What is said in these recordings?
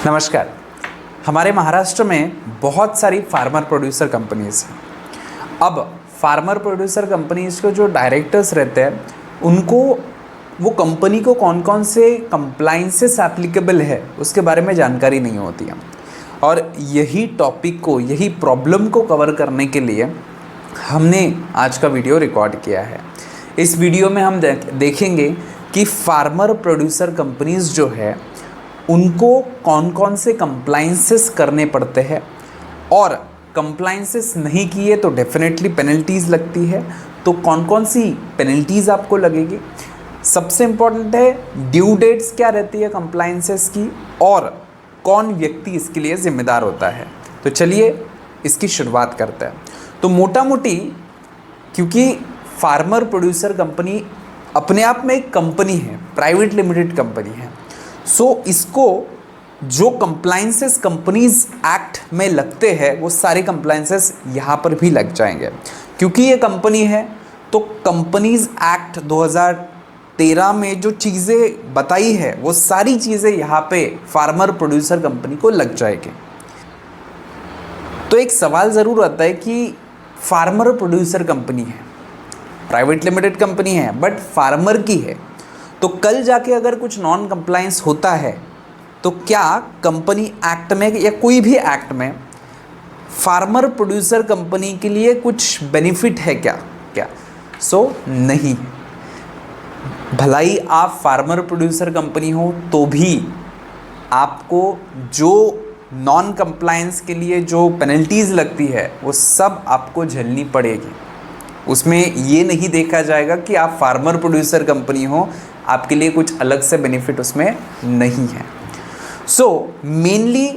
नमस्कार। हमारे महाराष्ट्र में बहुत सारी फार्मर प्रोड्यूसर कंपनीज़ हैं। अब फार्मर प्रोड्यूसर कंपनीज़ को जो डायरेक्टर्स रहते हैं उनको वो कंपनी को कौन कौन से कंप्लाइंसेस एप्लीकेबल है उसके बारे में जानकारी नहीं होती है। और यही टॉपिक को, यही प्रॉब्लम को कवर करने के लिए हमने आज का वीडियो रिकॉर्ड किया है। इस वीडियो में हम देखेंगे कि फार्मर प्रोड्यूसर कंपनीज़ जो है उनको कौन कौन से कंप्लाइंसेस करने पड़ते हैं और कंप्लाइंसेस नहीं किए तो डेफिनेटली पेनल्टीज़ लगती है। तो कौन कौन सी पेनल्टीज़ आपको लगेगी, सबसे इम्पॉर्टेंट है ड्यू डेट्स क्या रहती है कंप्लाइंसेस की और कौन व्यक्ति इसके लिए ज़िम्मेदार होता है। तो चलिए इसकी शुरुआत करते हैं। तो मोटा मोटी, क्योंकि फार्मर प्रोड्यूसर कंपनी अपने आप में एक कंपनी है, प्राइवेट लिमिटेड कंपनी है, सो इसको जो कंप्लाइंसेस कंपनीज एक्ट में लगते हैं वो सारे कंप्लाइंसेस यहाँ पर भी लग जाएंगे। क्योंकि ये कंपनी है तो कंपनीज एक्ट 2013 में जो चीज़ें बताई है वो सारी चीज़ें यहाँ पे फार्मर प्रोड्यूसर कंपनी को लग जाएगी। तो एक सवाल ज़रूर आता है कि फार्मर प्रोड्यूसर कंपनी है, प्राइवेट लिमिटेड कंपनी है, बट फार्मर की है, तो कल जाके अगर कुछ नॉन कंप्लायंस होता है तो क्या कंपनी एक्ट में या कोई भी एक्ट में फार्मर प्रोड्यूसर कंपनी के लिए कुछ बेनिफिट है क्या? नहीं। भलाई आप फार्मर प्रोड्यूसर कंपनी हो तो भी आपको जो नॉन कंप्लायंस के लिए जो पेनल्टीज़ लगती है वो सब आपको झेलनी पड़ेगी। उसमें ये नहीं देखा जाएगा कि आप फार्मर प्रोड्यूसर कंपनी हो, आपके लिए कुछ अलग से बेनिफिट उसमें नहीं है। मेनली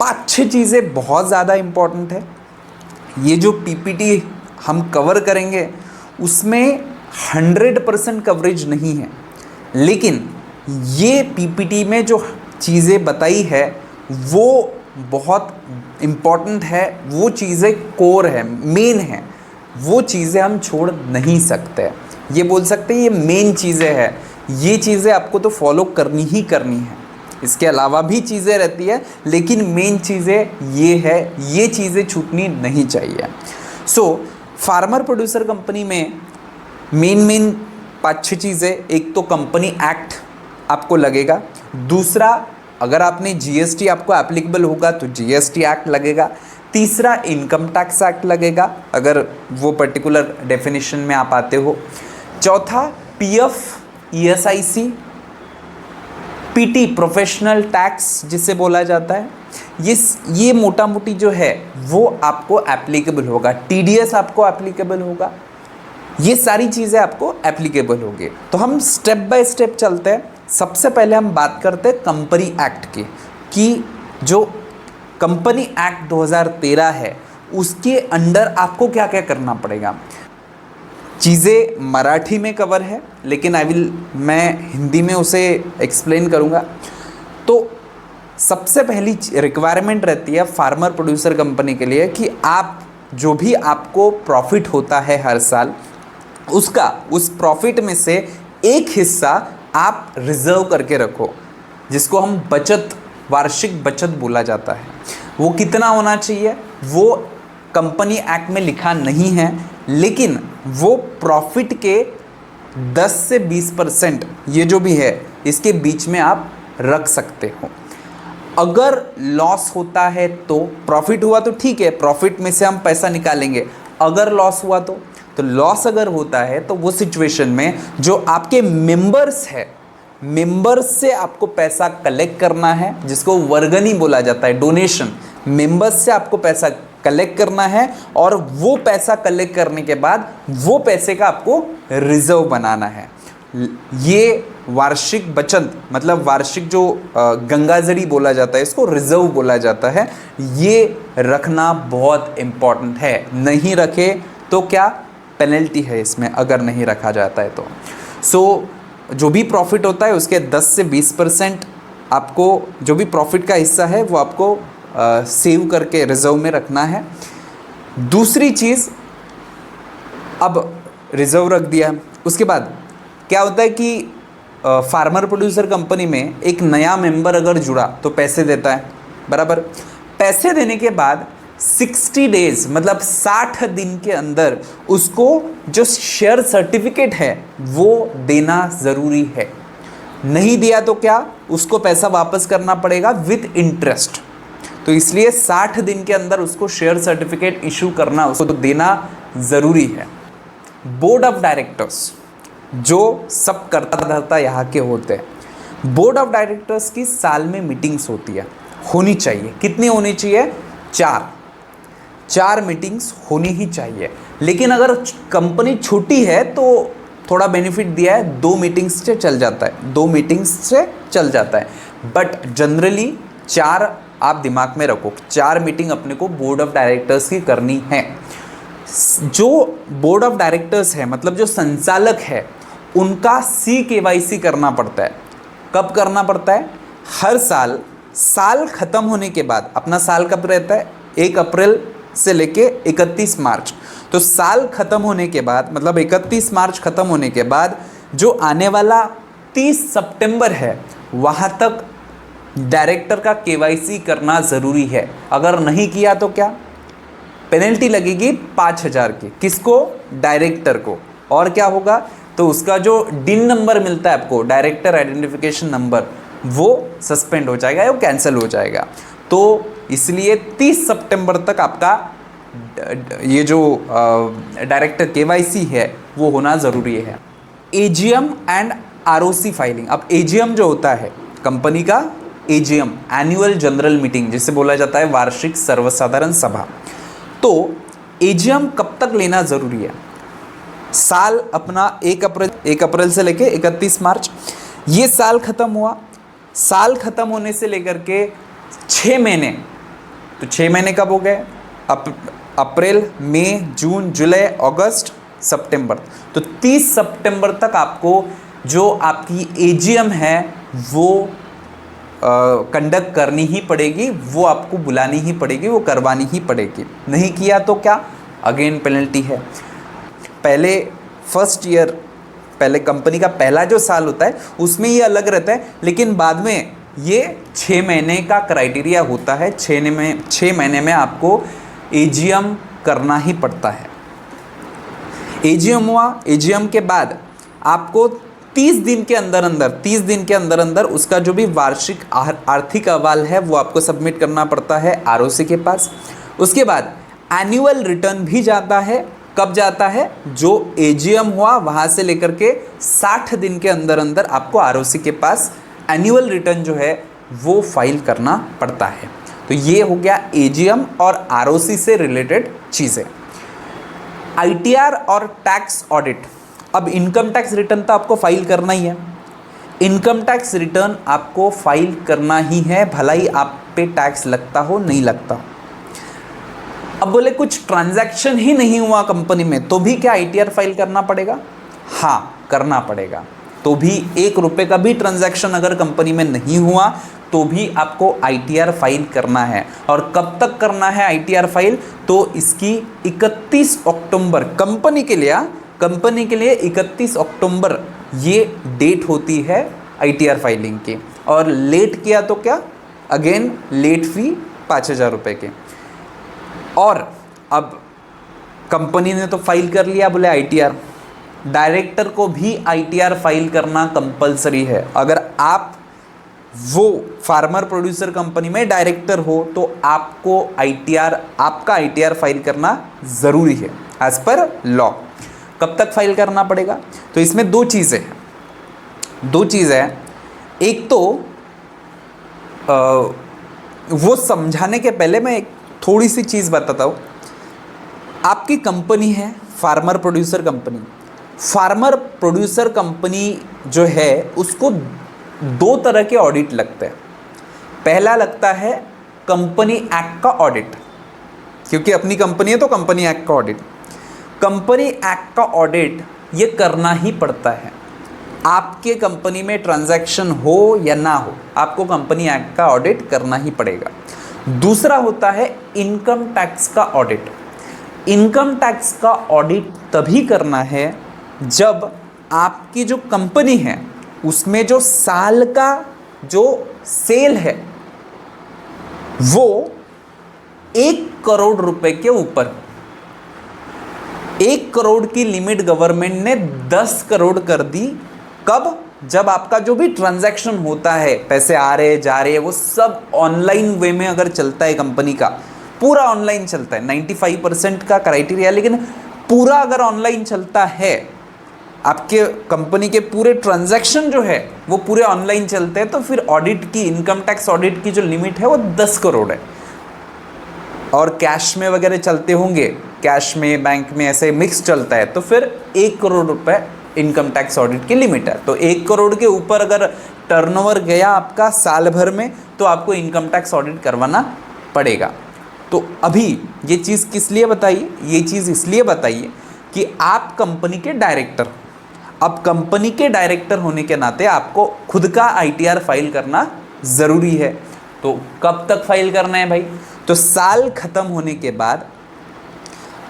5-6 चीज़ें बहुत ज़्यादा इम्पॉर्टेंट है। ये जो पीपीटी हम कवर करेंगे उसमें 100% कवरेज नहीं है, लेकिन ये पीपीटी में जो चीज़ें बताई है वो बहुत इम्पॉर्टेंट है, वो चीज़ें कोर है, मेन है, वो चीज़ें हम छोड़ नहीं सकते। ये बोल सकते हैं ये मेन चीज़ें हैं, ये चीज़ें आपको तो फॉलो करनी ही करनी है। इसके अलावा भी चीज़ें रहती है लेकिन मेन चीज़ें ये है, ये चीज़ें छूटनी नहीं चाहिए। फार्मर प्रोड्यूसर कंपनी में मेन 5-6 चीज़ें, एक तो कंपनी एक्ट आपको लगेगा, दूसरा अगर आपने जीएसटी आपको एप्लीकेबल होगा तो जीएसटी एक्ट लगेगा, तीसरा इनकम टैक्स एक्ट लगेगा अगर वो पर्टिकुलर डेफिनेशन में आप आते हो, चौथा PF, ESIC, PT professional tax जिसे बोला जाता है, ये मोटा मोटी जो है वो आपको एप्लीकेबल होगा, टीडीएस आपको एप्लीकेबल होगा, ये सारी चीज़ें आपको एप्लीकेबल होगी। तो हम स्टेप बाय स्टेप चलते हैं। सबसे पहले हम बात करते हैं कंपनी एक्ट की, कि जो कंपनी एक्ट 2013 है उसके अंडर आपको क्या क्या करना पड़ेगा। चीज़ें मराठी में कवर है लेकिन मैं हिंदी में उसे एक्सप्लेन करूँगा। तो सबसे पहली रिक्वायरमेंट रहती है फार्मर प्रोड्यूसर कंपनी के लिए कि आप जो भी आपको प्रॉफिट होता है हर साल, उस प्रॉफिट में से एक हिस्सा आप रिजर्व करके रखो, जिसको हम वार्षिक बचत बोला जाता है। वो कितना होना चाहिए वो कंपनी एक्ट में लिखा नहीं है, लेकिन वो प्रॉफिट के 10 से 20% ये जो भी है इसके बीच में आप रख सकते हो। अगर लॉस होता है तो, प्रॉफिट हुआ तो ठीक है, प्रॉफिट में से हम पैसा निकालेंगे। अगर लॉस हुआ तो लॉस अगर होता है तो वो सिचुएशन में जो आपके मेंबर्स है, मेंबर्स से आपको पैसा कलेक्ट करना है, जिसको वर्गनी बोला जाता है, डोनेशन। मेंबर्स से आपको पैसा कलेक्ट करना है और वो पैसा कलेक्ट करने के बाद वो पैसे का आपको रिजर्व बनाना है। ये वार्षिक बचत, मतलब वार्षिक जो गंगाजड़ी बोला जाता है, इसको रिजर्व बोला जाता है। ये रखना बहुत इम्पॉर्टेंट है, नहीं रखे तो क्या पेनल्टी है इसमें अगर नहीं रखा जाता है तो। जो भी प्रॉफिट होता है उसके 10 से 20% आपको, जो भी प्रॉफिट का हिस्सा है वो आपको सेव करके रिजर्व में रखना है। दूसरी चीज़, अब रिजर्व रख दिया, उसके बाद क्या होता है कि फार्मर प्रोड्यूसर कंपनी में एक नया मेंबर अगर जुड़ा तो पैसे देता है, बराबर। पैसे देने के बाद 60 डेज मतलब 60 दिन के अंदर उसको जो शेयर सर्टिफिकेट है वो देना ज़रूरी है। नहीं दिया तो क्या, उसको पैसा वापस करना पड़ेगा विद इंटरेस्ट। तो इसलिए 60 दिन के अंदर उसको शेयर सर्टिफिकेट इशू करना, उसको तो देना ज़रूरी है। बोर्ड ऑफ डायरेक्टर्स जो सब करता धरता यहाँ के होते हैं, बोर्ड ऑफ डायरेक्टर्स की साल में मीटिंग्स होती है, होनी चाहिए। कितनी होनी चाहिए? 4 मीटिंग्स होनी ही चाहिए। लेकिन अगर कंपनी छोटी है तो थोड़ा बेनिफिट दिया है, 2 मीटिंग्स से चल जाता है, 2 मीटिंग्स से चल जाता है। बट जनरली 4 आप दिमाग में रखो, 4 मीटिंग अपने को बोर्ड ऑफ डायरेक्टर्स की करनी है। जो बोर्ड ऑफ डायरेक्टर्स है मतलब जो संचालक है उनका CKYC करना पड़ता है। कब करना पड़ता है? हर साल, साल खत्म होने के बाद। अपना साल कब रहता है? 1 अप्रैल से लेके 31 मार्च। तो साल खत्म होने के बाद मतलब 31 मार्च खत्म होने के बाद जो आने वाला 30 सितंबर है वहाँ तक डायरेक्टर का KYC करना ज़रूरी है। अगर नहीं किया तो क्या पेनल्टी लगेगी? 5,000 की। किसको? डायरेक्टर को। और क्या होगा? तो उसका जो DIN नंबर मिलता है आपको, डायरेक्टर आइडेंटिफिकेशन नंबर, वो सस्पेंड हो जाएगा या वो कैंसिल हो जाएगा। तो इसलिए 30 सितंबर तक आपका ये जो डायरेक्टर KYC है वो होना ज़रूरी है। AGM and ROC filing. अब AGM जो होता है कंपनी का, AGM एनुअल जनरल मीटिंग जिसे बोला जाता है वार्षिक सर्वसाधारण सभा। तो AGM कब तक लेना ज़रूरी है? साल अपना 1 अप्रैल से लेके 31 मार्च, ये साल ख़त्म हुआ। साल ख़त्म होने से लेकर के 6 महीने, तो 6 महीने कब हो गए? अप्रैल, मई, जून, जुलाई, अगस्त, सितंबर। तो 30 सितंबर तक आपको जो आपकी AGM है वो कंडक्ट करनी ही पड़ेगी, वो आपको बुलानी ही पड़ेगी, वो करवानी ही पड़ेगी। नहीं किया तो क्या? अगेन पेनल्टी है। पहले फर्स्ट ईयर, पहले कंपनी का पहला जो साल होता है उसमें ये अलग रहता है, लेकिन बाद में ये 6 महीने का क्राइटेरिया होता है। 6 महीने में आपको AGM करना ही पड़ता है। AGM हुआ, AGM के बाद आपको 30 दिन के अंदर अंदर उसका जो भी वार्षिक आर्थिक अहवाल है वो आपको सबमिट करना पड़ता है ROC के पास। उसके बाद एनुअल रिटर्न भी जाता है। कब जाता है? जो AGM हुआ वहाँ से लेकर के 60 दिन के अंदर अंदर आपको ROC के पास एनुअल रिटर्न जो है वो फाइल करना पड़ता है। तो ये हो गया AGM और ROC से रिलेटेड चीज़ें। ITR और टैक्स ऑडिट। अब इनकम टैक्स रिटर्न तो आपको फाइल करना ही है, इनकम टैक्स रिटर्न आपको फाइल करना ही है, भला ही आप पे टैक्स लगता हो नहीं लगता हो। अब बोले कुछ ट्रांजैक्शन ही नहीं हुआ कंपनी में तो भी क्या ITR फाइल करना पड़ेगा? हाँ, करना पड़ेगा। तो भी 1 रुपये का भी ट्रांजैक्शन अगर कंपनी में नहीं हुआ तो भी आपको ITR फाइल करना है। और कब तक करना है ITR फाइल? तो इसकी 31 अक्टूबर कंपनी के लिए 31 अक्टूबर ये डेट होती है ITR फाइलिंग की। और लेट किया तो क्या? अगेन लेट फी 5,000 रुपये के। और अब कंपनी ने तो फाइल कर लिया बोले ITR, डायरेक्टर को भी ITR फाइल करना कंपलसरी है। अगर आप वो फार्मर प्रोड्यूसर कंपनी में डायरेक्टर हो तो आपको आपका ITR फाइल करना ज़रूरी है एज पर लॉ। कब तक फाइल करना पड़ेगा? तो इसमें 2 चीज़ें हैं। एक तो वो समझाने के पहले मैं एक थोड़ी सी चीज़ बताता हूँ। आपकी कंपनी है farmer producer company. Farmer producer company जो है उसको 2 तरह के ऑडिट लगते हैं। पहला लगता है कंपनी एक्ट का ऑडिट, क्योंकि अपनी कंपनी है तो कंपनी एक्ट का ऑडिट। कंपनी एक्ट का ऑडिट ये करना ही पड़ता है। आपके कंपनी में ट्रांजैक्शन हो या ना हो, आपको कंपनी एक्ट का ऑडिट करना ही पड़ेगा। दूसरा होता है इनकम टैक्स का ऑडिट। इनकम टैक्स का ऑडिट तभी करना है जब आपकी जो कंपनी है उसमें जो साल का जो सेल है वो 1 करोड़ रुपए के ऊपर। 1 करोड़ की लिमिट गवर्नमेंट ने 10 करोड़ कर दी। कब? जब आपका जो भी ट्रांजैक्शन होता है, पैसे आ रहे जा रहे, वो सब ऑनलाइन वे में अगर चलता है, कंपनी का पूरा ऑनलाइन चलता है, 95% का क्राइटेरिया, लेकिन पूरा अगर ऑनलाइन चलता है, आपके कंपनी के पूरे ट्रांजैक्शन जो है वो पूरे ऑनलाइन चलते हैं, तो फिर ऑडिट की, इनकम टैक्स ऑडिट की जो लिमिट है वो 10 करोड़ है। और कैश में वगैरह चलते होंगे, कैश में, बैंक में, ऐसे मिक्स चलता है, तो फिर 1 करोड़ रुपए इनकम टैक्स ऑडिट की लिमिट है। तो 1 करोड़ के ऊपर अगर टर्नओवर गया आपका साल भर में, तो आपको इनकम टैक्स ऑडिट करवाना पड़ेगा। तो अभी ये चीज़ किस लिए बताइए? ये चीज़ इसलिए बताइए कि आप कंपनी के डायरेक्टर, अब कंपनी के डायरेक्टर होने के नाते आपको खुद का ITR फाइल करना ज़रूरी है। तो कब तक फाइल करना है भाई? तो साल खत्म होने के बाद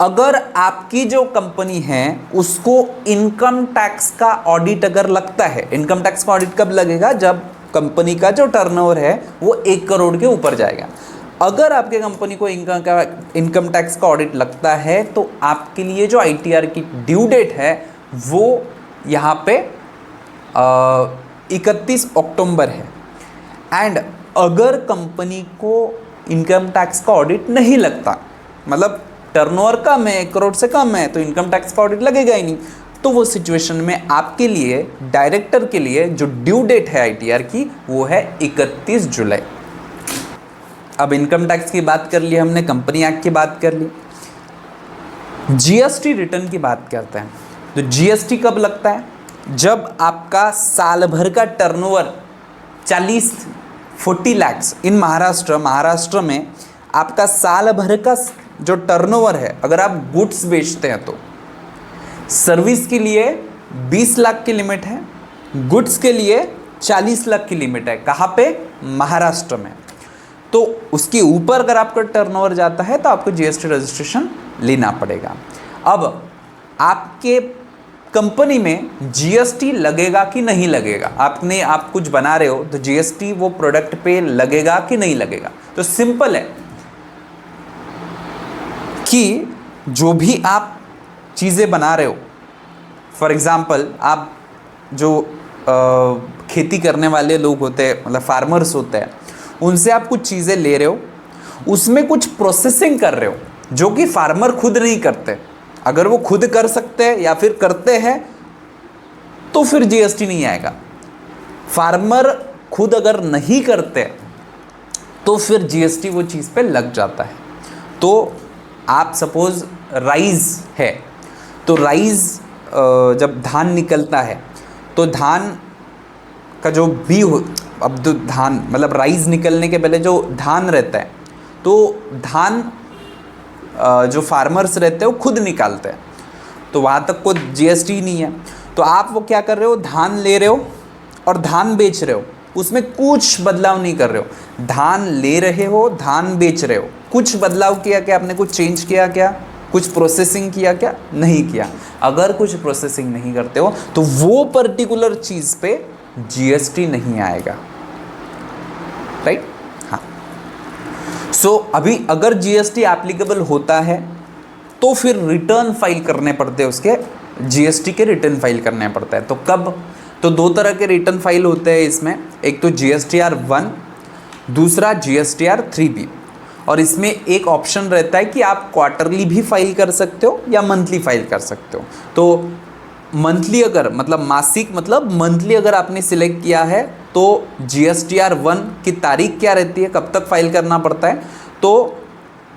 अगर आपकी जो कंपनी है उसको इनकम टैक्स का ऑडिट अगर लगता है, इनकम टैक्स का ऑडिट कब लगेगा? जब कंपनी का जो टर्नओवर है वो 1 करोड़ के ऊपर जाएगा। अगर आपके कंपनी को इनकम टैक्स का ऑडिट लगता है तो आपके लिए जो ITR की ड्यू डेट है वो यहाँ पे 31 अक्टूबर है। एंड अगर कंपनी को इनकम टैक्स का ऑडिट नहीं लगता, मतलब टर्नओवर कम है, 1 करोड़ से कम है, तो इनकम टैक्स का ऑडिट लगेगा ही नहीं, तो वो सिचुएशन में आपके लिए, डायरेक्टर के लिए जो ड्यू डेट है ITR की वो है 31 जुलाई। अब इनकम टैक्स की बात कर ली हमने, कंपनी एक्ट की बात कर ली, GST रिटर्न की बात करते हैं। तो GST कब लगता है? जब आपका साल भर का टर्नओवर 40 लाख इन महाराष्ट्र में आपका साल भर का जो टर्नओवर है, अगर आप गुड्स बेचते हैं तो सर्विस के लिए 20 लाख की लिमिट है, गुड्स के लिए 40 लाख की लिमिट है। कहाँ पे? महाराष्ट्र में। तो उसके ऊपर अगर आपका टर्नओवर जाता है तो आपको GST रजिस्ट्रेशन लेना पड़ेगा। अब आपके कंपनी में GST लगेगा कि नहीं लगेगा? आप कुछ बना रहे हो तो GST वो प्रोडक्ट पे लगेगा कि नहीं लगेगा? तो सिंपल है कि जो भी आप चीज़ें बना रहे हो, फॉर एग्ज़ाम्पल आप जो खेती करने वाले लोग होते हैं, मतलब फार्मर्स होते हैं, उनसे आप कुछ चीज़ें ले रहे हो, उसमें कुछ प्रोसेसिंग कर रहे हो जो कि फार्मर खुद नहीं करते। अगर वो खुद कर सकते हैं या फिर करते हैं तो फिर GST नहीं आएगा। फार्मर खुद अगर नहीं करते तो फिर GST वो चीज़ पे लग जाता है। तो आप सपोज़ राइस है, तो राइस जब धान निकलता है तो धान का जो भी हो, अब तो धान मतलब राइस निकलने के पहले जो धान रहता है, तो धान जो फार्मर्स रहते हैं वो खुद निकालते हैं, तो वहाँ तक कोई GST नहीं है। तो आप वो क्या कर रहे हो, धान ले रहे हो और धान बेच रहे हो, उसमें कुछ बदलाव नहीं कर रहे हो। धान ले रहे हो, धान बेच रहे हो, कुछ बदलाव किया क्या आपने? कुछ चेंज किया क्या? कुछ प्रोसेसिंग किया क्या? नहीं किया। अगर कुछ प्रोसेसिंग नहीं करते हो तो वो पर्टिकुलर चीज़ पे GST नहीं आएगा, राइट? हाँ। सो अभी अगर GST एप्लीकेबल होता है तो फिर रिटर्न फाइल करने पड़ते हैं, उसके GST के रिटर्न फाइल करने पड़ता है। तो कब? तो 2 तरह के रिटर्न फाइल होते हैं इसमें, एक तो GSTR 1, दूसरा GSTR 3B। और इसमें एक ऑप्शन रहता है कि आप क्वार्टरली भी फाइल कर सकते हो या मंथली फाइल कर सकते हो। तो मंथली अगर मतलब मासिक मतलब मंथली अगर आपने सिलेक्ट किया है तो GSTR 1 की तारीख क्या रहती है, कब तक फाइल करना पड़ता है? तो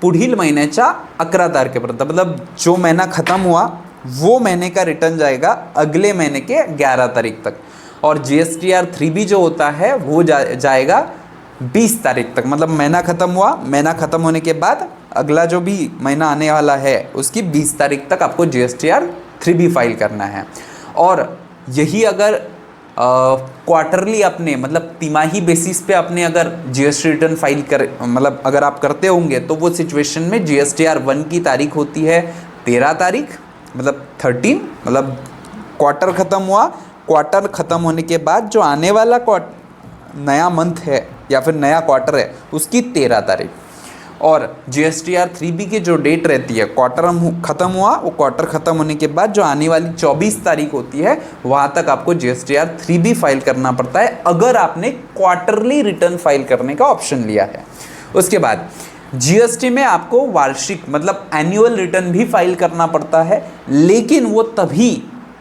पुढील महिन्याच्या 11 तारखेपर्यंत, मतलब जो महीना ख़त्म हुआ वो महीने का रिटर्न जाएगा अगले महीने के 11 तारीख तक। और GSTR 3B जो होता है वो जाएगा 20 तारीख तक, मतलब महीना ख़त्म हुआ, महीना ख़त्म होने के बाद अगला जो भी महीना आने वाला है उसकी 20 तारीख तक आपको GSTR 3B फाइल करना है। और यही अगर क्वार्टरली अपने मतलब तिमाही बेसिस पे अपने अगर GST रिटर्न फाइल कर मतलब अगर आप करते होंगे तो वो सिचुएशन में GSTR 1 की तारीख होती है 13 तारीख, मतलब 13, मतलब क्वार्टर ख़त्म हुआ क्वार्टर ख़त्म होने के बाद जो आने वाला नया मंथ है या फिर नया क्वार्टर है उसकी 13 तारीख, और GSTR 3B की जो डेट रहती है क्वार्टर ख़त्म हुआ, वो क्वार्टर ख़त्म होने के बाद जो आने वाली 24 तारीख होती है वहाँ तक आपको GSTR 3B फाइल करना पड़ता है अगर आपने क्वार्टरली रिटर्न फाइल करने का ऑप्शन लिया है। उसके बाद GST में आपको वार्षिक मतलब एनुअल रिटर्न भी फाइल करना पड़ता है, लेकिन वो तभी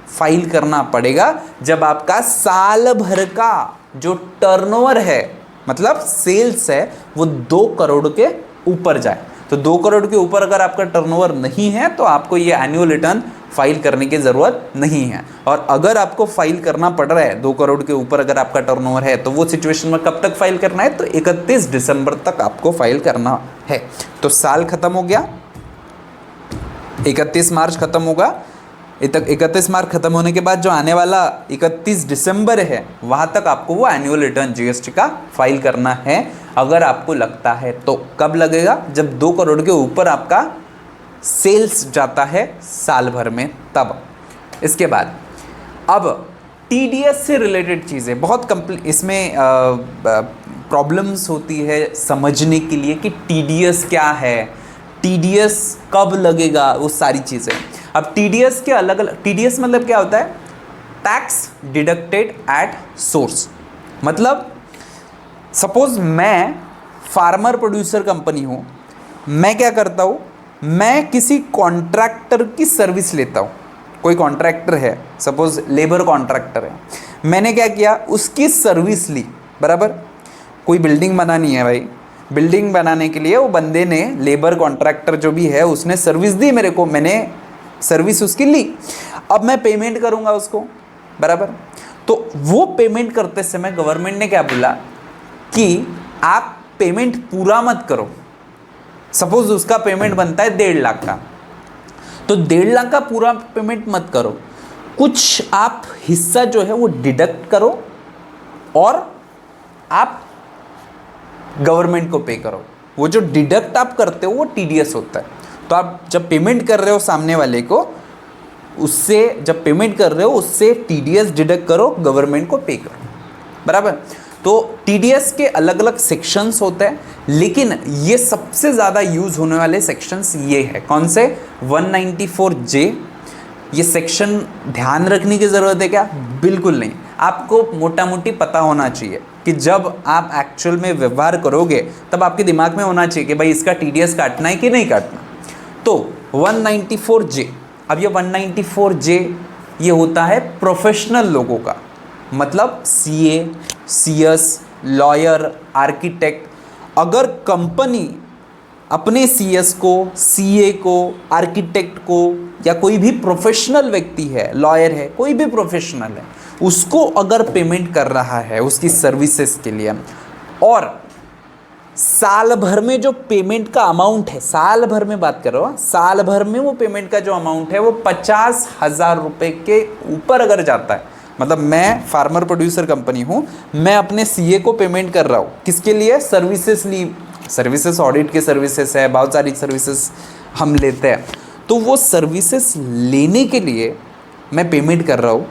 फाइल करना पड़ेगा जब आपका साल भर का जो टर्नओवर है मतलब सेल्स है वो 2 करोड़ के ऊपर जाए। तो 2 करोड़ के ऊपर अगर आपका टर्नओवर नहीं है तो आपको ये एनुअल रिटर्न फाइल करने की ज़रूरत नहीं है। और अगर आपको फाइल करना पड़ रहा है 2 करोड़ के ऊपर अगर आपका टर्नओवर है तो वो सिचुएशन में कब तक फाइल करना है, तो 31 दिसंबर तक आपको फाइल करना है। तो साल खत्म हो गया, 31 मार्च खत्म होगा, 31 मार्च खत्म होने के बाद जो आने वाला 31 दिसंबर है वहाँ तक आपको वो एनुअल रिटर्न GST का फाइल करना है अगर आपको लगता है तो। कब लगेगा, जब 2 करोड़ के ऊपर आपका सेल्स जाता है साल भर में तब। इसके बाद अब TDS से रिलेटेड चीज़ें बहुत इसमें प्रॉब्लम्स होती है समझने के लिए कि TDS क्या है, TDS कब लगेगा, वो सारी चीज़ें। अब TDS के अलग अलग, TDS मतलब क्या होता है, टैक्स डिडक्टेड एट सोर्स। मतलब सपोज मैं फार्मर प्रोड्यूसर कंपनी हूँ, मैं क्या करता हूँ, मैं किसी कॉन्ट्रैक्टर की सर्विस लेता हूँ। कोई कॉन्ट्रैक्टर है, सपोज लेबर कॉन्ट्रैक्टर है, मैंने क्या किया, उसकी सर्विस ली, बराबर। कोई बिल्डिंग बनानी है भाई, बिल्डिंग बनाने के लिए वो बंदे ने, लेबर कॉन्ट्रैक्टर जो भी है उसने सर्विस दी मेरे को, मैंने सर्विस उसकी ली। अब मैं पेमेंट करूंगा उसको, बराबर। तो वो पेमेंट करते समय गवर्नमेंट ने क्या बोला कि आप पेमेंट पूरा मत करो। सपोज उसका पेमेंट बनता है 1.5 लाख का, तो 1.5 लाख का पूरा पेमेंट मत करो, कुछ आप हिस्सा जो है वो डिडक्ट करो और आप गवर्नमेंट को पे करो। वो जो डिडक्ट आप करते हो वो TDS होता है। तो आप जब पेमेंट कर रहे हो सामने वाले को, उससे जब पेमेंट कर रहे हो उससे TDS डिडक्ट करो, गवर्नमेंट को पे करो, बराबर। तो TDS के अलग अलग सेक्शंस होते हैं, लेकिन ये सबसे ज़्यादा यूज़ होने वाले सेक्शंस ये है। कौन से, 194J। ये सेक्शन ध्यान रखने की ज़रूरत है क्या, बिल्कुल नहीं। आपको मोटा मोटी पता होना चाहिए कि जब आप एक्चुअल में व्यवहार करोगे तब आपके दिमाग में होना चाहिए कि भाई इसका TDS काटना है कि नहीं काटना। तो 194J, अब ये 194J ये होता है प्रोफेशनल लोगों का, मतलब CA, CS, लॉयर, आर्किटेक्ट। अगर कंपनी अपने CS को, CA को, आर्किटेक्ट को या कोई भी प्रोफेशनल व्यक्ति है, लॉयर है, कोई भी प्रोफेशनल है, उसको अगर पेमेंट कर रहा है उसकी सर्विसेज के लिए, और साल भर में जो पेमेंट का अमाउंट है, साल भर में बात कर रहा हूँ, साल भर में वो पेमेंट का जो अमाउंट है वो 50,000 रुपये के ऊपर अगर जाता है, मतलब मैं फार्मर प्रोड्यूसर कंपनी हूँ, मैं अपने CA को पेमेंट कर रहा हूँ, किसके लिए, सर्विसेज ली, सर्विसेज ऑडिट की सर्विसेज है, बहुत सारी सर्विसेज हम लेते हैं, तो वो सर्विसेज लेने के लिए मैं पेमेंट कर रहा हूँ,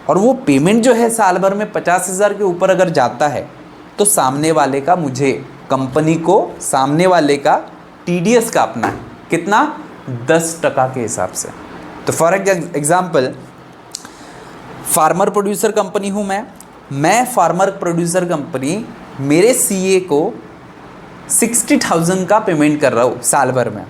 और वो पेमेंट जो है साल भर में 50,000 के ऊपर अगर जाता है तो सामने वाले का, मुझे कंपनी को सामने वाले का TDS का अपना है कितना, 10% के हिसाब से। तो for example farmer producer company हूँ मैं फार्मर प्रोड्यूसर कंपनी मेरे CA को 60,000 का पेमेंट कर रहा हूँ साल भर में,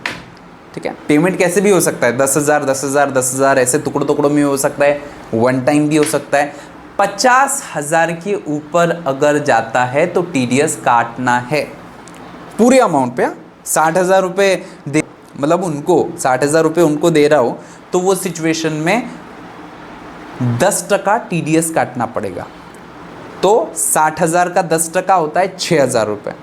ठीक है। पेमेंट कैसे भी हो सकता है, 10,000 10,000 10,000 ऐसे टुकड़ों में हो सकता है, वन टाइम भी हो सकता है। 50,000 के ऊपर अगर जाता है तो TDS काटना है पूरे अमाउंट पे। 60,000 रुपये दे, मतलब उनको 60,000 रुपये उनको दे रहा हो तो वो सिचुएशन में 10% TDS काटना पड़ेगा। तो 60,000 का 10% होता है 6,000 रुपये।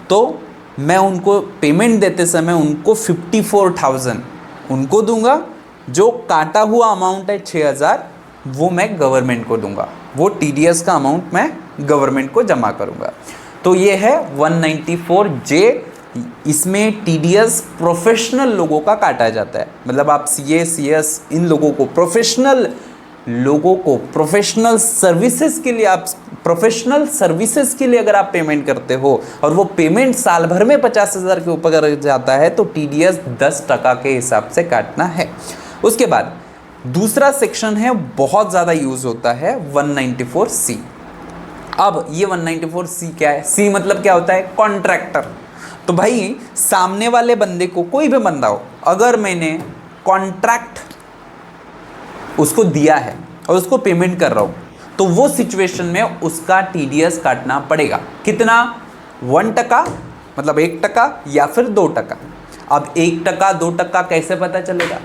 तो मैं उनको पेमेंट देते समय उनको 54,000 उनको दूंगा, जो काटा हुआ अमाउंट है 6,000 वो मैं गवर्नमेंट को दूंगा, वो TDS का अमाउंट मैं गवर्नमेंट को जमा करूंगा। तो ये है 194J। इसमें TDS प्रोफेशनल लोगों का काटा जाता है, मतलब आप CA CS इन लोगों को, प्रोफेशनल लोगों को प्रोफेशनल सर्विसेज के लिए अगर आप पेमेंट करते हो और वो पेमेंट साल भर में 50,000 के ऊपर अगर जाता है तो TDS 10% के हिसाब से काटना है। उसके बाद दूसरा सेक्शन है, बहुत ज़्यादा यूज़ होता है, 194C। अब ये 194C क्या है? C मतलब क्या होता है? कॉन्ट्रैक्टर। तो भाई सामने वाले बंदे को, कोई भी बंदा हो, अगर मैंने कॉन्ट्रैक्ट उसको दिया है और उसको पेमेंट कर रहा हूँ तो वो सिचुएशन में उसका TDS काटना पड़ेगा। कितना? 1% मतलब 1% या फिर 2%। अब 1% 2% कैसे पता चलेगा?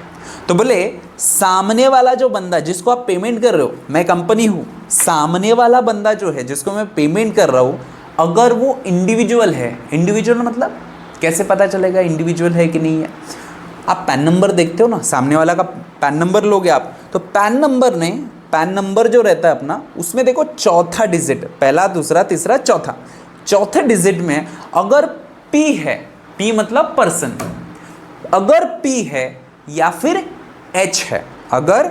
तो बोले सामने वाला जो बंदा जिसको आप पेमेंट कर रहे हो, मैं कंपनी हूँ, सामने वाला बंदा जो है जिसको मैं पेमेंट कर रहा हूँ, अगर वो इंडिविजुअल है, इंडिविजुअल मतलब कैसे पता चलेगा इंडिविजुअल है कि नहीं है? आप पैन नंबर देखते हो ना, सामने वाला का पैन नंबर लोगे आप, तो पैन नंबर जो रहता है अपना, उसमें देखो चौथा डिजिट, पहला दूसरा तीसरा चौथा, चौथे डिजिट में अगर P है, P मतलब पर्सन, अगर P है या फिर H है, अगर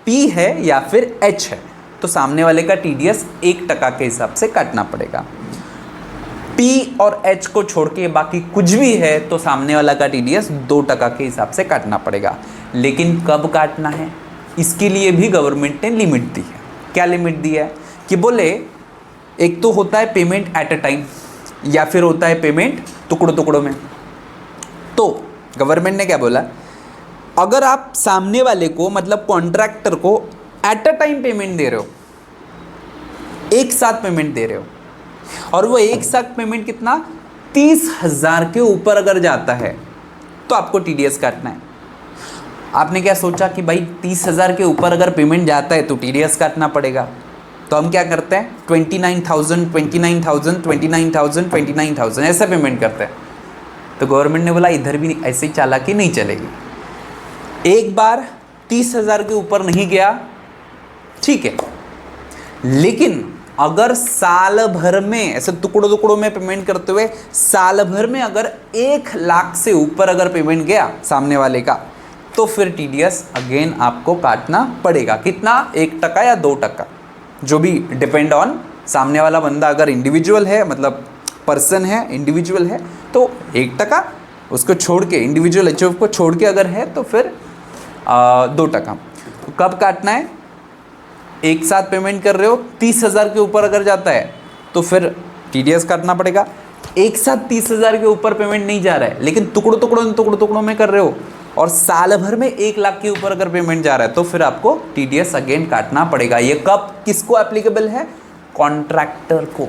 P है या फिर H है तो सामने वाले का TDS 1% के हिसाब से काटना पड़ेगा। P और H को छोड़ के बाकी कुछ भी है तो सामने वाला का TDS 2% के हिसाब से काटना पड़ेगा। लेकिन कब काटना है, इसके लिए भी गवर्नमेंट ने लिमिट दी है। क्या लिमिट दी है? कि बोले एक तो होता है पेमेंट एट अ टाइम या फिर होता है पेमेंट टुकड़ों टुकड़ों में। तो गवर्नमेंट ने क्या बोला, अगर आप सामने वाले को मतलब कॉन्ट्रैक्टर को एट अ टाइम पेमेंट दे रहे हो, एक साथ पेमेंट दे रहे हो, और वो एक साथ पेमेंट कितना 30,000 के ऊपर अगर जाता है तो आपको TDS काटना है। आपने क्या सोचा कि भाई 30,000 के ऊपर अगर पेमेंट जाता है तो TDS काटना पड़ेगा, तो हम क्या करते हैं 29,000 29,000 29,000 29,000 ऐसा पेमेंट करते हैं। तो गवर्नमेंट ने बोला इधर भी ऐसे ही चालाकी नहीं चलेगी, एक बार 30,000 के ऊपर नहीं गया ठीक है, लेकिन अगर साल भर में ऐसे टुकड़ों टुकड़ों में पेमेंट करते हुए साल भर में अगर 1 लाख से ऊपर अगर पेमेंट गया सामने वाले का, तो फिर TDS अगेन आपको काटना पड़ेगा। कितना? 1% या 2%, जो भी डिपेंड ऑन सामने वाला बंदा अगर इंडिविजुअल है, मतलब पर्सन है, इंडिविजुअल है तो 1%, उसको छोड़ के इंडिविजुअल HOF को छोड़ के अगर है तो फिर 2%। तो कब काटना है? एक साथ पेमेंट कर रहे हो, 30,000 के ऊपर अगर जाता है तो फिर TDS काटना पड़ेगा। एक साथ 30,000 के ऊपर पेमेंट नहीं जा रहा है लेकिन टुकड़ों टुकड़ों में कर रहे हो और साल भर में 1 लाख के ऊपर अगर पेमेंट जा रहा है तो फिर आपको TDS अगेन काटना पड़ेगा। ये कब किसको एप्लीकेबल है? कॉन्ट्रैक्टर को,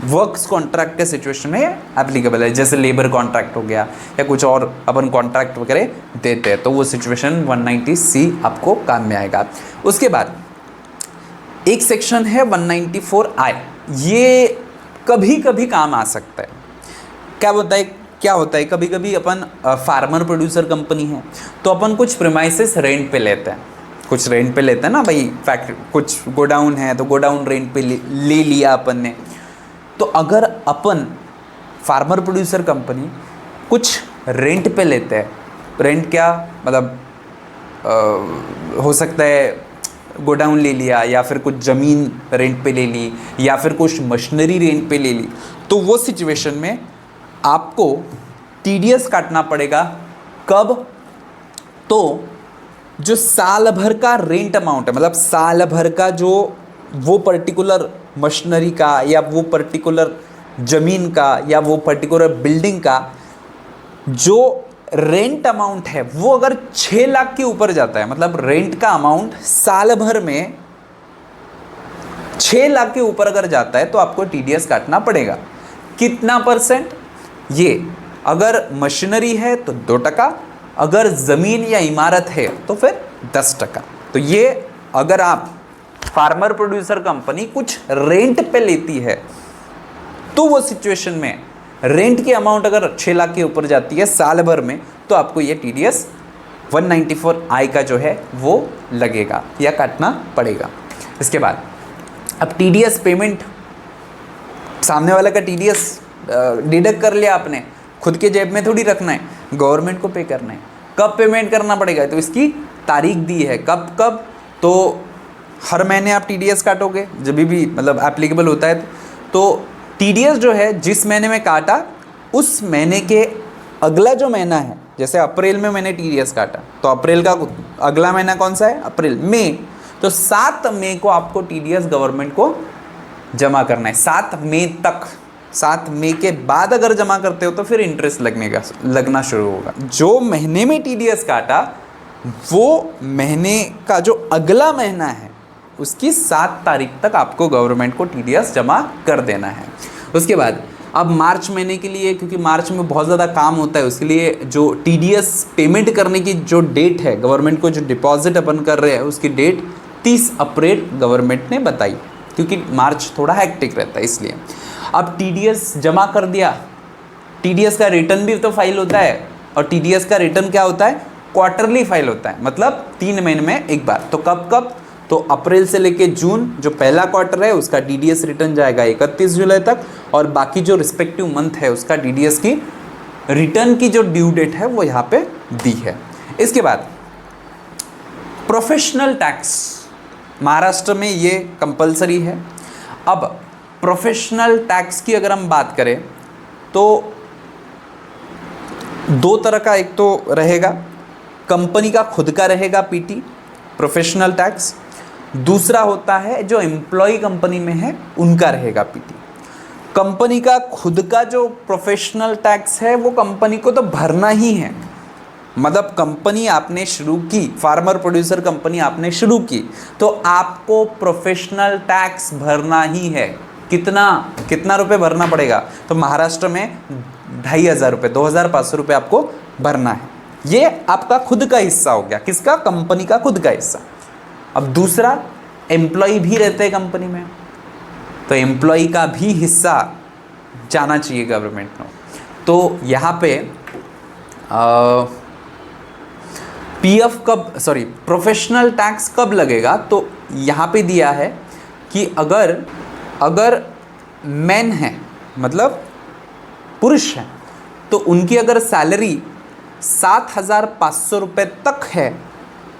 वर्क्स कॉन्ट्रैक्ट के सिचुएशन में एप्लीकेबल है। जैसे लेबर कॉन्ट्रैक्ट हो गया या कुछ और अपन कॉन्ट्रैक्ट वगैरह देते हैं तो वो सिचुएशन 190C आपको काम में आएगा। उसके बाद एक सेक्शन है 194I, ये कभी कभी काम आ सकता है। क्या होता है कभी कभी अपन फार्मर प्रोड्यूसर कंपनी है तो अपन कुछ प्रीमाइसेस रेंट पे लेते हैं, कुछ रेंट पे लेते हैं ना भाई, फैक्ट्री कुछ गोडाउन है तो गोडाउन रेंट पे ले लिया अपन ने। तो अगर अपन फार्मर प्रोड्यूसर कंपनी कुछ रेंट पे लेते हैं, रेंट क्या मतलब हो सकता है गोडाउन ले लिया या फिर कुछ ज़मीन रेंट पे ले ली या फिर कुछ मशीनरी रेंट पे ले ली, तो वो सिचुएशन में आपको TDS काटना पड़ेगा। कब? तो जो साल भर का रेंट अमाउंट है, मतलब साल भर का जो वो पर्टिकुलर मशीनरी का या वो पर्टिकुलर ज़मीन का या वो पर्टिकुलर बिल्डिंग का जो रेंट अमाउंट है वो अगर 6 लाख के ऊपर जाता है, मतलब रेंट का अमाउंट साल भर में 6 लाख के ऊपर अगर जाता है तो आपको TDS काटना पड़ेगा। कितना %? ये अगर मशीनरी है तो 2%, अगर ज़मीन या इमारत है तो फिर 10%। तो ये अगर आप फार्मर प्रोड्यूसर कंपनी कुछ रेंट पे लेती है तो वो सिचुएशन में रेंट की अमाउंट अगर 6 लाख के ऊपर जाती है साल भर में तो आपको ये TDS 194I का जो है वो लगेगा या काटना पड़ेगा। इसके बाद अब TDS पेमेंट, सामने वाला का TDS डिडक्ट कर लिया आपने, खुद के जेब में थोड़ी रखना है, गवर्नमेंट को पे करना है। कब पेमेंट करना पड़ेगा? तो इसकी तारीख दी है, कब तो हर महीने आप TDS काटोगे जब भी मतलब एप्लीकेबल होता है। तो TDS जो है जिस महीने में काटा उस महीने के अगला जो महीना है, जैसे अप्रैल में मैंने TDS काटा तो अप्रैल का अगला महीना कौन सा है, अप्रैल, मई। तो 7 मई को आपको TDS गवर्नमेंट को जमा करना है, 7 मई तक। 7 मई के बाद अगर जमा करते हो तो फिर इंटरेस्ट लगना शुरू होगा। जो महीने में TDS काटा वो महीने का जो अगला महीना है उसकी 7 तारीख तक आपको गवर्नमेंट को TDS जमा कर देना है। उसके बाद अब मार्च महीने के लिए, क्योंकि मार्च में बहुत ज़्यादा काम होता है, उसके लिए जो TDS पेमेंट करने की जो डेट है, गवर्नमेंट को जो डिपॉजिट अपन कर रहे हैं उसकी डेट 30 अप्रैल गवर्नमेंट ने बताई, क्योंकि मार्च थोड़ा हैक्टिक रहता है इसलिए। अब TDS जमा कर दिया, TDS का रिटर्न भी तो फाइल होता है, और TDS का रिटर्न क्या होता है, क्वार्टरली फाइल होता है, मतलब 3 महीने में एक बार। तो कब तो अप्रैल से लेके जून जो पहला क्वार्टर है उसका TDS रिटर्न जाएगा 31 जुलाई तक, और बाकी जो रिस्पेक्टिव मंथ है उसका TDS की रिटर्न की जो ड्यू डेट है वो यहाँ पे दी है। इसके बाद प्रोफेशनल टैक्स महाराष्ट्र में ये कंपलसरी है। अब प्रोफेशनल टैक्स की अगर हम बात करें तो 2 तरह का, एक तो रहेगा कंपनी का खुद का रहेगा PT प्रोफेशनल टैक्स, दूसरा होता है जो एम्प्लॉय कंपनी में है उनका रहेगा PT। कंपनी का खुद का जो प्रोफेशनल टैक्स है वो कंपनी को तो भरना ही है, मतलब कंपनी आपने शुरू की, फार्मर प्रोड्यूसर कंपनी आपने शुरू की तो आपको प्रोफेशनल टैक्स भरना ही है। कितना रुपए भरना पड़ेगा, तो महाराष्ट्र में 2500 रुपये, 2500 रुपये आपको भरना है। ये आपका खुद का हिस्सा हो गया, किसका, कंपनी का खुद का हिस्सा। अब दूसरा एम्प्लॉय भी रहते हैं कंपनी में, तो एम्प्लॉय का भी हिस्सा जाना चाहिए गवर्नमेंट को। तो यहाँ पे प्रोफेशनल टैक्स कब लगेगा, तो यहाँ पे दिया है कि अगर मैन है, मतलब पुरुष हैं, तो उनकी अगर सैलरी 7,500 रुपये तक है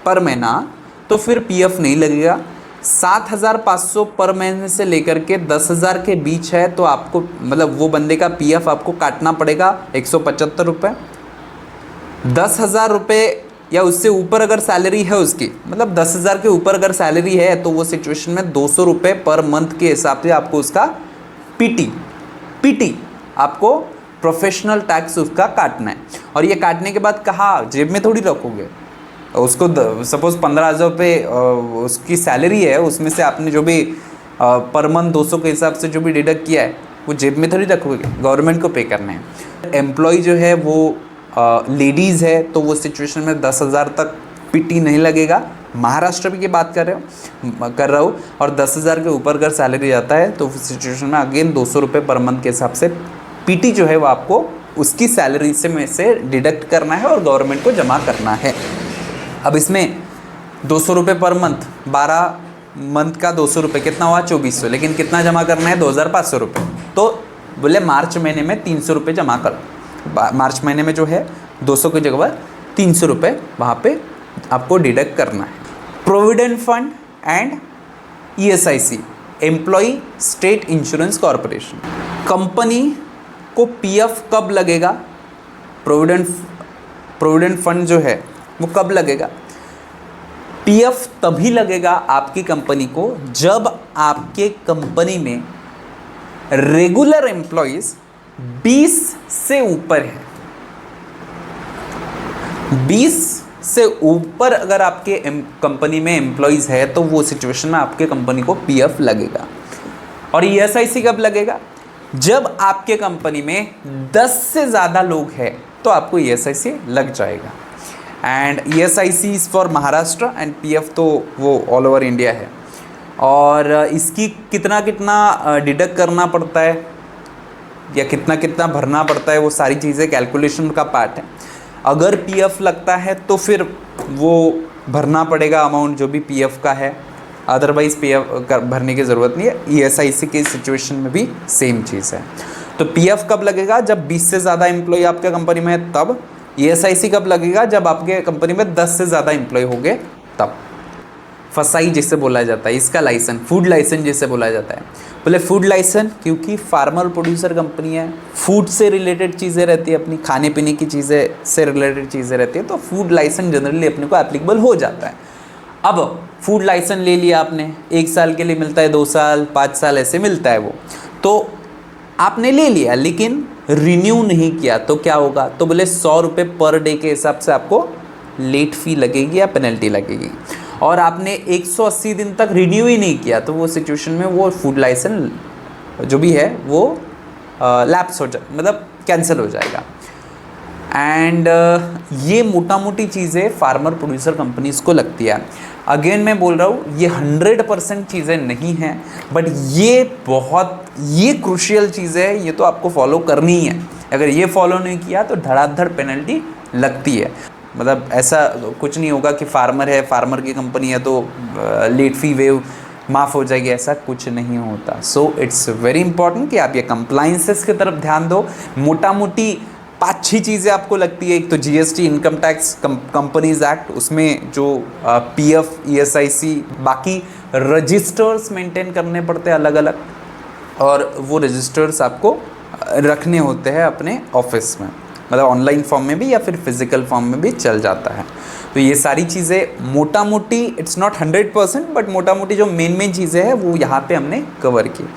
पर महीना तो फिर PF नहीं लगेगा। 7,500 पर महीने से लेकर के 10,000 के बीच है तो आपको, मतलब वो बंदे का PF आपको काटना पड़ेगा 175 रुपये। 10,000 रुपये या उससे ऊपर अगर सैलरी है उसकी, मतलब 10,000 के ऊपर अगर सैलरी है तो वो सिचुएशन में 200 रुपये पर मंथ के हिसाब से आपको उसका PT आपको प्रोफेशनल टैक्स उसका काटना है। और ये काटने के बाद कहाँ, जेब में थोड़ी रखोगे उसको। सपोज़ 15,000 रुपये उसकी सैलरी है, उसमें से आपने जो भी पर मंथ 200 के हिसाब से जो भी डिडक्ट किया है वो जेब में थोड़ी रखोगे, गवर्नमेंट को पे करना है। एम्प्लॉय जो है वो लेडीज़ है तो वो सिचुएशन में 10,000 तक PT नहीं लगेगा। महाराष्ट्र की बात कर रहा हूँ, और 10,000 के ऊपर अगर सैलरी जाता है तो सिचुएशन में अगेन 200 रुपये पर मंथ के हिसाब से PT जो है वो आपको उसकी सैलरी में से डिडक्ट करना है और गवर्नमेंट को जमा करना है। अब इसमें 200 रुपये पर मंथ, 12 मंथ का 200 रुपये कितना हुआ, 2400, लेकिन कितना जमा करना है, 2,500 रुपये। तो बोले मार्च महीने में 300 रुपये जमा करो। मार्च महीने में जो है 200 की जगह 300 रुपये वहाँ पे आपको डिडक्ट करना है। Provident fund and ESIC, employee state insurance corporation, company को PF कब लगेगा, प्रोविडेंट फंड जो है वो कब लगेगा, PF तभी लगेगा आपकी कंपनी को जब आपके कंपनी में रेगुलर एम्प्लॉयज 20 से ऊपर है। 20 से ऊपर अगर आपके कंपनी में एम्प्लॉयज है तो वो सिचुएशन में आपके कंपनी को PF लगेगा। और ESIC कब लगेगा, जब आपके कंपनी में 10 से ज़्यादा लोग हैं तो आपको ESIC लग जाएगा। And ESIC is for Maharashtra and PF तो वो ऑल ओवर इंडिया है। और इसकी कितना डिडक्ट करना पड़ता है या कितना भरना पड़ता है, वो सारी चीज़ें कैलकुलेशन का पार्ट है। अगर PF लगता है तो फिर वो भरना पड़ेगा अमाउंट जो भी PF का है, अदरवाइज़ PF भरने की ज़रूरत नहीं है। ESIC की सिचुएशन में भी सेम चीज़ है। तो PF कब लगेगा, जब 20 से ज़्यादा एम्प्लॉय आपके कंपनी में है तब। ESIC कब लगेगा, जब आपके कंपनी में 10 से ज़्यादा एम्प्लॉय हो गए तब। फसाई जिसे बोला जाता है, इसका लाइसेंस फूड लाइसेंस जिसे बोला जाता है। बोले फूड लाइसेंस क्योंकि फार्मर प्रोड्यूसर कंपनी है, फूड से रिलेटेड चीज़ें रहती है, अपनी खाने पीने की चीज़ें से रिलेटेड चीज़ें रहती है, तो फूड लाइसेंस जनरली अपने को एप्लीकेबल हो जाता है। अब फूड लाइसेंस ले लिया आपने, 1 साल के लिए मिलता है, 2 साल 5 साल ऐसे मिलता है वो, तो आपने ले लिया लेकिन रिन्यू नहीं किया तो क्या होगा, तो बोले 100 रुपये पर डे के हिसाब से आपको लेट फ़ी लगेगी या पेनल्टी लगेगी। और आपने 180 दिन तक रिन्यू ही नहीं किया तो वो सिचुएशन में वो फूड लाइसेंस जो भी है वो लैप्स हो जाए, मतलब कैंसिल हो जाएगा। एंड ये मोटा मोटी चीज़ें फार्मर प्रोड्यूसर कंपनीज़ को लगती है। अगेन मैं बोल रहा हूँ ये 100% चीज़ें नहीं हैं, बट ये क्रूशियल चीज़ है, ये तो आपको फॉलो करनी ही है। अगर ये फॉलो नहीं किया तो धड़ाधड़ पेनल्टी लगती है। मतलब ऐसा कुछ नहीं होगा कि फार्मर है, फार्मर की कंपनी है तो लेट फी वेव माफ़ हो जाएगी, ऐसा कुछ नहीं होता। सो इट्स वेरी इंपॉर्टेंट कि आप ये कंप्लाइंसेस की तरफ ध्यान दो। मोटा मोटी 5-6 चीज़ें आपको लगती है। एक तो GST, income tax, companies act, उसमें जो पीएफ, ईएसआईसी, बाकी रजिस्टर्स मेंटेन करने पड़ते हैं अलग अलग, और वो रजिस्टर्स आपको रखने होते हैं अपने ऑफिस में, मतलब ऑनलाइन फॉर्म में भी या फिर फिजिकल फॉर्म में भी चल जाता है। तो ये सारी चीज़ें मोटा मोटी, इट्स नॉट 100% बट मोटा मोटी जो मेन चीज़ें हैं वो यहाँ पे हमने कवर की।